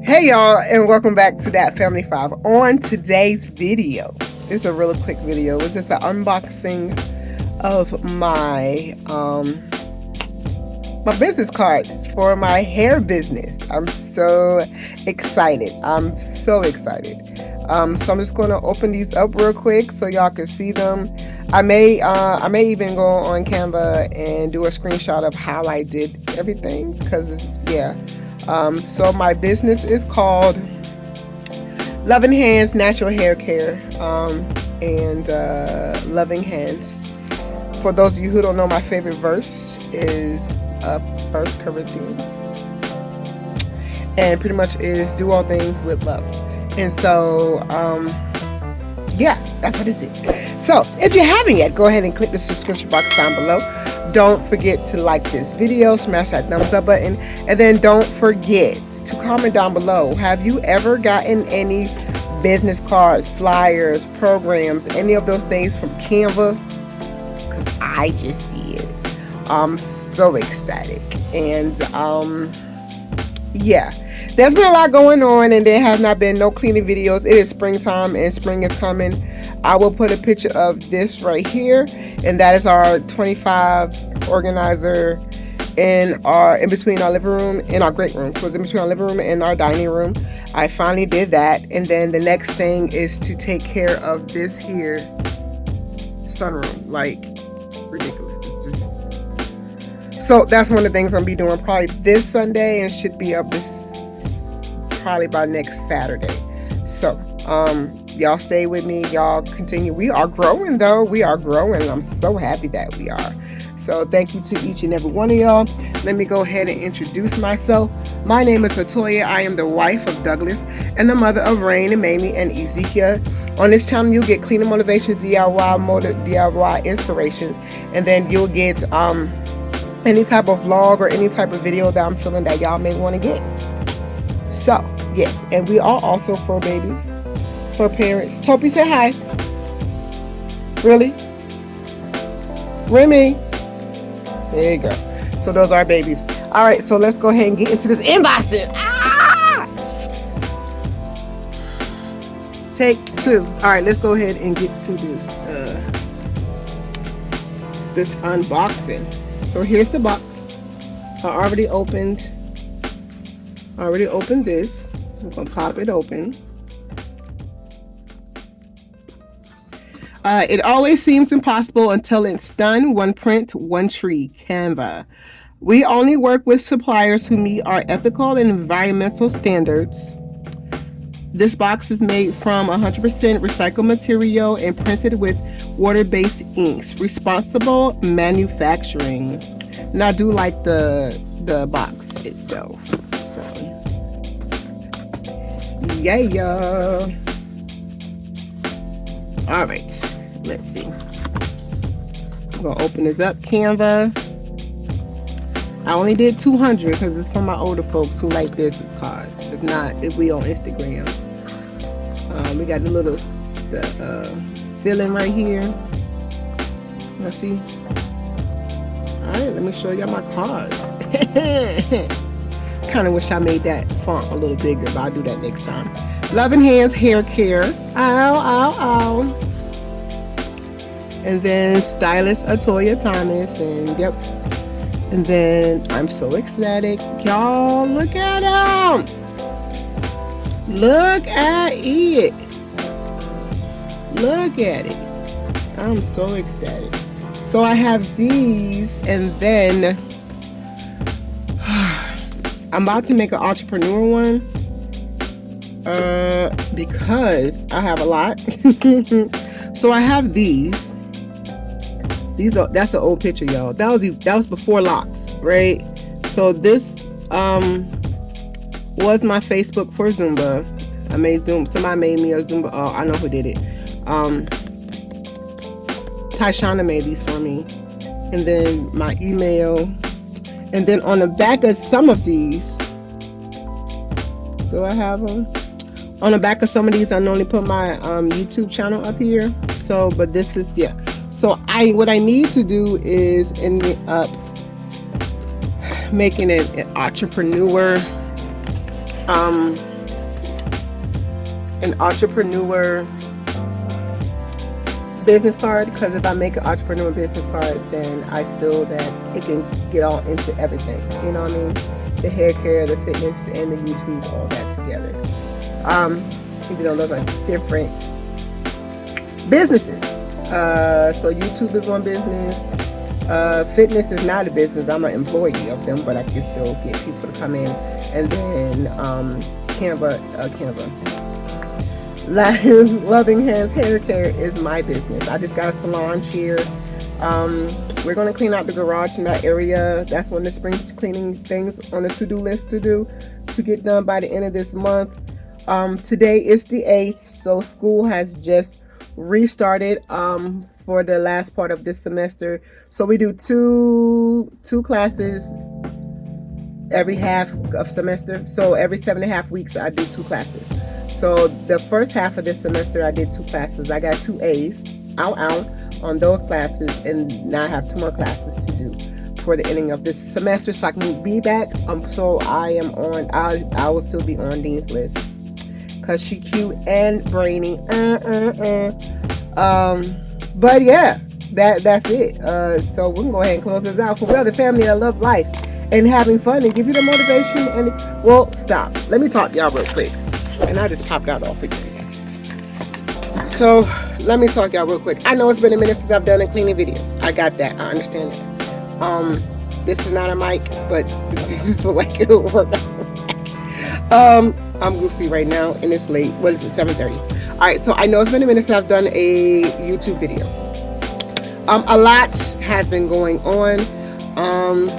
Hey y'all, and welcome back to DAT Family 5. On today's video, it's a really quick video. It's just an unboxing of my my business cards for my hair business. I'm so excited. So I'm just going to open these up real quick so y'all can see them. I may even go on Canva and do a screenshot of how I did everything, because yeah. So my business is called Loving Hands Natural Hair Care and Loving Hands. For those of you who don't know, my favorite verse is 1 Corinthians, and pretty much is do all things with love. And so yeah, that's what it is. So if you haven't yet, go ahead and click the subscription box down below. Don't forget to like this video, smash that thumbs up button, and then don't forget to comment down below. Have you ever gotten any business cards, flyers, programs, any of those things from Canva? Because I just did. I'm so ecstatic. And yeah, there's been a lot going on, and there have not been no cleaning videos. It is springtime and spring is coming. I will put a picture of this right here, and that is our 25 organizer in between our living room and our great room. So it's in between our living room and our dining room. I finally did that, and then the next thing is to take care of this here sunroom. Like, ridiculous. It's just... So that's one of the things I'm gonna be doing probably this Sunday, and should be up this probably by next Saturday. So y'all stay with me, y'all continue. We are growing though. We are growing. I'm so happy that we are. So thank you to each and every one of y'all. Let me go ahead and introduce myself. My name is Atoya. I am the wife of Douglas and the mother of Rayne and Mamie and Ezekia. On this channel you'll get cleaning motivations, DIY, Moto, DIY inspirations, and then you'll get any type of vlog or any type of video that I'm feeling that y'all may want to get. So yes, and we are also fur babies, for parents. Topi, say hi. Really? Remy. There you go. So those are our babies. All right, so let's go ahead and get into this inboxing. Ah! Take two. All right, let's go ahead and get to this this unboxing. So here's the box. I already opened this. I'm gonna pop it open. It always seems impossible until it's done. One print, one tree. Canva. We only work with suppliers who meet our ethical and environmental standards. This box is made from 100% recycled material and printed with water-based inks. Responsible manufacturing. And I do like the box itself. So yeah. All right. Let's see. I'm gonna open this up. Canva. I only did 200 because it's for my older folks who like business cards. If not, if we on Instagram. We got the filling right here. Let's see. All right, let me show y'all my cards. Kind of wish I made that font a little bigger, but I'll do that next time. Loving Hands Hair Care. Ow. And then Stylus Atoya Thomas, and yep. And then I'm so ecstatic. Y'all, look at them. Look at it. Look at it. I'm so ecstatic. So I have these, and then I'm about to make an entrepreneur one because I have a lot. So I have these. That's an old picture, y'all. That was before locks, right? So this was my Facebook for Zumba. I made Zumba. Somebody made me a Zumba. Oh, I know who did it. Tyshana made these for me. And then my email. And then on the back of some of these, do I have them? On the back of some of these, I normally put my YouTube channel up here. So, but this is, yeah. So what I need to do is end up making an entrepreneur an entrepreneur business card, because if I make an entrepreneur business card, then I feel that it can get all into everything. You know what I mean? The hair care, the fitness, and the YouTube, all that together. Even though those are different businesses. So YouTube is one business. Fitness is not a business. I'm an employee of them, but I can still get people to come in. And then Canva. Loving Hands Hair Care is my business. I just got a salon here. We're going to clean out the garage in that area. That's one of the spring cleaning things on the to-do list to get done by the end of this month. Today is the 8th, so school has just restarted for the last part of this semester. So we do two classes every half of semester. So every 7.5 weeks I do 2 classes. So the first half of this semester I did 2 classes. I got 2 A's out on those classes, and now I have 2 more classes to do for the ending of this semester, so I can be back. So I am on. I will still be on Dean's list because she cute and brainy. But yeah, that's it. So we can go ahead and close this out. For real, the family that love life and having fun and give you the motivation. And well, stop. Let me talk to y'all real quick. And I just popped out off again. So let me talk y'all real quick. I know it's been a minute since I've done a cleaning video. I got that. I understand that. This is not a mic, but this is the way it will work. I'm goofy right now and it's late. What is it? 7:30. All right. So I know it's been a minute since I've done a YouTube video. A lot has been going on.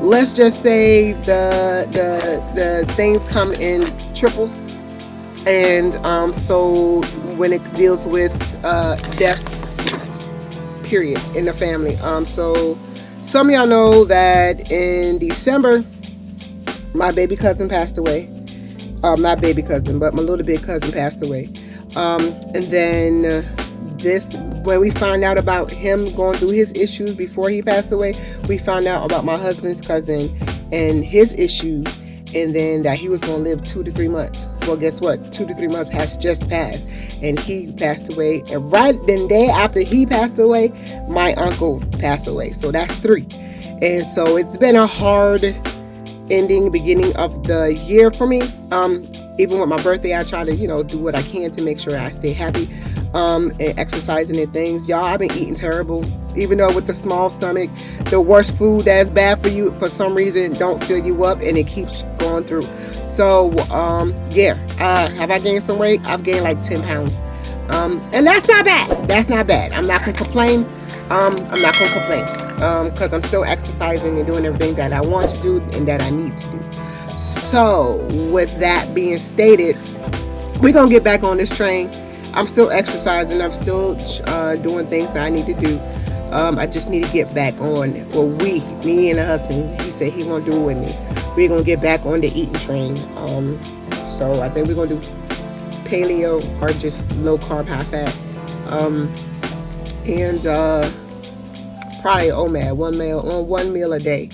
Let's just say the things come in triples. And so when it deals with death, period, in the family. So some of y'all know that in December, my baby cousin passed away. Not baby cousin, but my little big cousin passed away. And then when we found out about him going through his issues before he passed away, we found out about my husband's cousin and his issues. And then that he was going to live 2 to 3 months. Well, guess what? 2 to 3 months has just passed. And he passed away. And right then day after he passed away, my uncle passed away. So that's 3. And so it's been a hard beginning of the year for me. Even with my birthday, I try to, do what I can to make sure I stay happy. And exercising and things. Y'all, I've been eating terrible. Even though with the small stomach, the worst food that's bad for you, for some reason, don't fill you up, and it keeps going through. So, yeah. Have I gained some weight? I've gained like 10 pounds. And that's not bad. That's not bad. I'm not going to complain. Because I'm still exercising and doing everything that I want to do and that I need to do. So, with that being stated, we're going to get back on this train. I'm still exercising. I'm still doing things that I need to do. I just need to get back on. Well, me and the husband, he said he gonna do it with me. We're gonna get back on the eating train. So I think we're gonna do paleo or just low carb, high fat. And probably OMAD, one meal a day.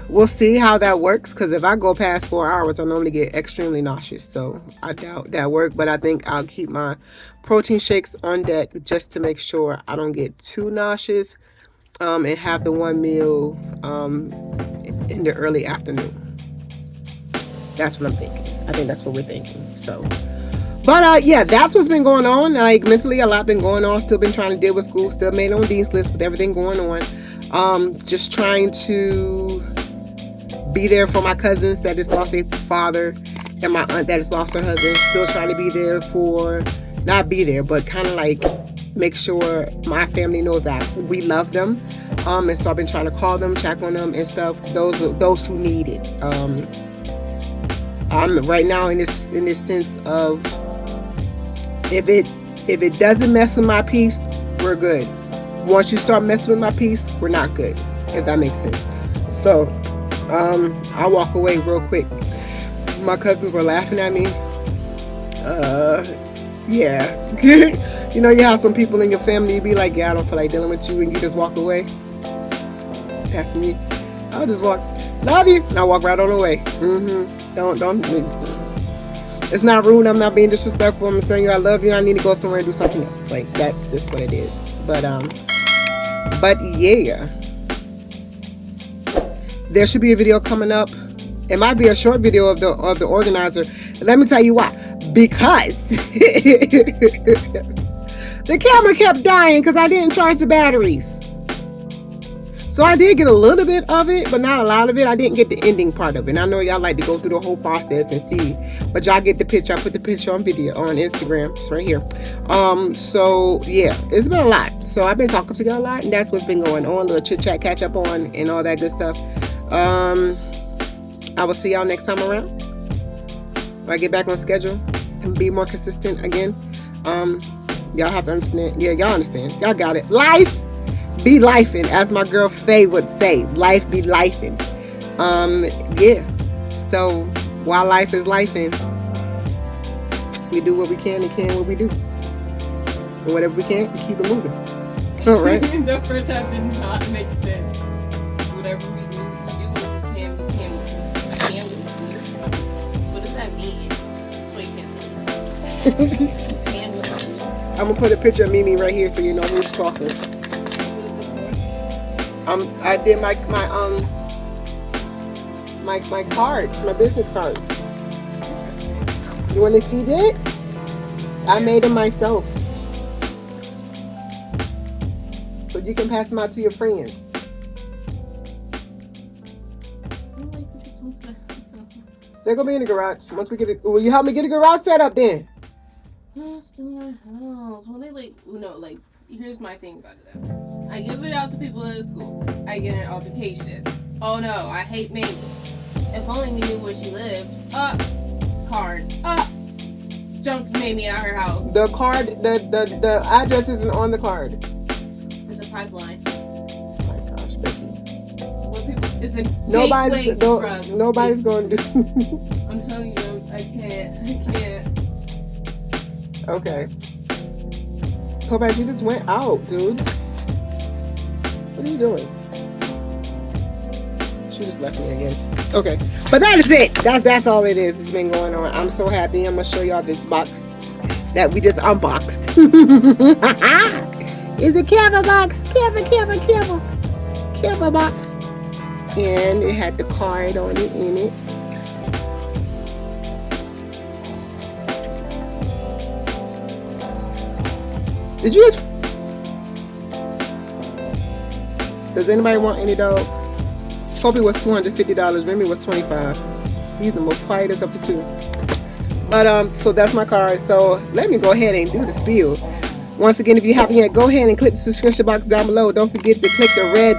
We'll see how that works, because if I go past 4 hours, I normally get extremely nauseous. So I doubt that work, but I think I'll keep my protein shakes on deck just to make sure I don't get too nauseous, and have the 1 meal in the early afternoon. That's what I'm thinking. I think that's what we're thinking. So, but yeah, that's what's been going on. Like mentally, a lot been going on. Still been trying to deal with school. Still made on Dean's list with everything going on. Just trying to be there for my cousins that just lost their father, and my aunt that has lost her husband. Still trying to be there for, not be there, but kind of like make sure my family knows that we love them. And so I've been trying to call them, check on them and stuff. Those who need it. I'm right now in this sense of if it doesn't mess with my peace, we're good. Once you start messing with my peace, we're not good, if that makes sense. So I walk away real quick. My cousins were laughing at me. Yeah. You know, you have some people in your family, you be like, yeah, I don't feel like dealing with you, and you just walk away. That's me. I'll just walk, love you, and I walk right on away. Don't. It's not rude. I'm not being disrespectful. I'm telling you I love you. I need to go somewhere and do something else. Like that's what it is. But yeah, there should be a video coming up. It might be a short video of the organizer. Let me tell you why. Because the camera kept dying because I didn't charge the batteries. So I did get a little bit of it, but not a lot of it. I didn't get the ending part of it. And I know y'all like to go through the whole process and see, but y'all get the picture. I put the picture on video on Instagram. It's right here. So yeah, it's been a lot. So I've been talking to y'all a lot, and that's what's been going on. A little chit chat, catch up on, and all that good stuff. I will see y'all next time around. When I get back on schedule and be more consistent again. Y'all have to understand. Yeah, y'all understand. Y'all got it. Life be lifing, as my girl Faye would say. Life be lifing. Yeah. So while life is lifing, we do what we can and can what we do. And whatever we can, we keep it moving. All right. The first half did not make sense. Whatever we do, we can. What does that mean? So you can't say. I'm gonna put a picture of Mamie right here so you know who's talking. I did my cards, my business cards. You want to see that? I made them myself. So you can pass them out to your friends. They're gonna be in the garage. Once we get it, will you help me get a garage set up then? Still in my house. Well, they here's my thing about it though. I give it out to people in school. I get an altercation. Oh no, I hate Mamie. If only we knew where she lived. Card. Junked Mamie out her house. The card, the address isn't on the card. It's a pipeline. Oh my gosh, Becky. It's a nobody's going to do. I'm telling you, I can't. Okay. Topaz, you just went out, dude. What are you doing? She just left me again. Okay. But that is it. That's all it is. It's been going on. I'm so happy. I'm going to show y'all this box that we just unboxed. It's a camera box. Camera box. And it had the card on it in it. Did you just... Does anybody want any dogs? Toby was $250. Remy was $25. He's the most quietest of the two. But so that's my card. So let me go ahead and do the spiel. Once again, if you haven't yet, go ahead and click the subscription box down below. Don't forget to click the red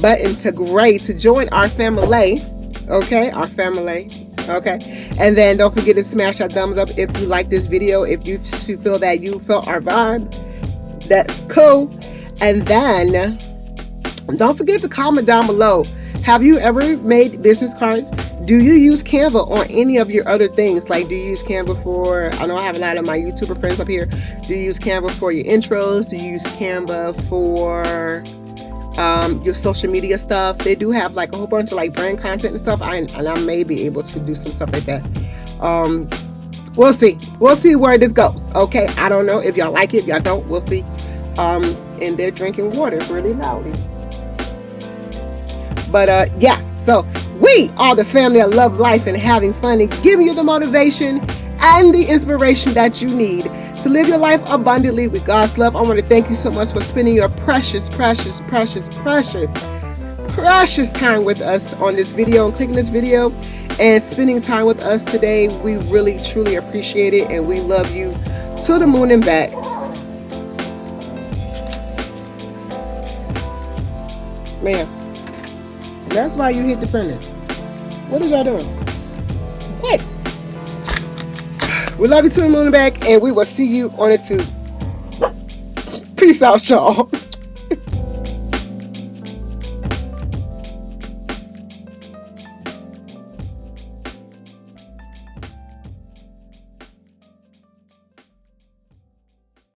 button to gray to join our family. Okay, our family. Okay, and then don't forget to smash that thumbs up if you like this video. If you feel that you felt our vibe, that's cool. And then don't forget to comment down below. Have you ever made business cards? Do you use Canva on any of your other things? Like, do you use Canva for, I know I have a lot of my YouTuber friends up here. Do you use Canva for your intros? Do you use Canva for your social media stuff? They do have like a whole bunch of like brand content and stuff. And I may be able to do some stuff like that. We'll see. We'll see where this goes. Okay. I don't know if y'all like it. If y'all don't, we'll see. And they're drinking water really loudly. But yeah, so we are the family that love life and having fun and giving you the motivation and the inspiration that you need to live your life abundantly with God's love. I want to thank you so much for spending your precious time with us on this video and clicking this video and spending time with us today. We really, truly appreciate it, and we love you to the moon and back. Man, that's why you hit the printer. What is y'all doing? What? We love you to the moon and back, and we will see you on the tube. Peace out, y'all.